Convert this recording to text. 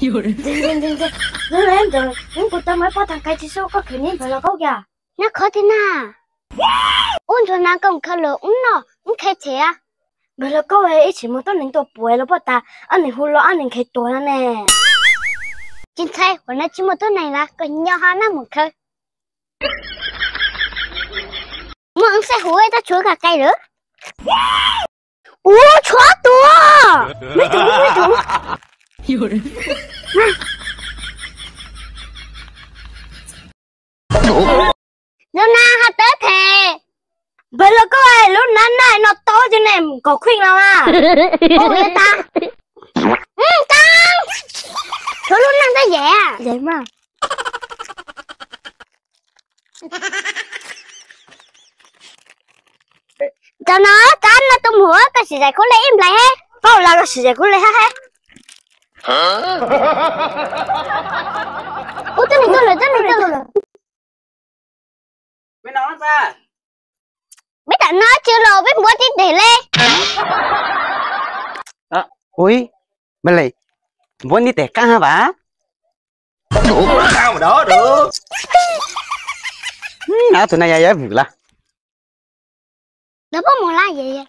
Dừng. Nó lên rồi, nhưng cô ta mới bỏ thằng cái chỉ số có khởi niệm phải là câu kìa. Nó khó thế nào? Ôn cho nó còn khởi lửa uống nó, uống khai thế à? Bây giờ câu ấy chỉ một tuần đến tuổi bùi là bỏ ta, anh này hù lọ anh này khai tuổi nữa nè. Chính thay, hôm nay chỉ một tuần này là còn nhỏ hơn nó một khơi. Mà ông sẽ hú ấy ta chúa cả cây nữa. Ủa, chó tua! Mấy thùng. Lúc nào hả tới thề? Bây giờ câu ấy lúc này nó to cho nên có khuyên nào à? Ủa vậy ta? Con! Thôi lúc nào tới vậy à? Vậy mà. Cho nó tung hủa cái sự dạy của lấy im lại hết. Bao là cái sự dạy của lấy hết. Ủa tôi này. Mày nói sao? Biết tao nói chưa rồi biết mua tiếp để lên. Ui, mày lại muốn đi tẹt cá hả bà? Sao mà đó được? Nào tụi này dễ vừa là. Nó có một la gì vậy?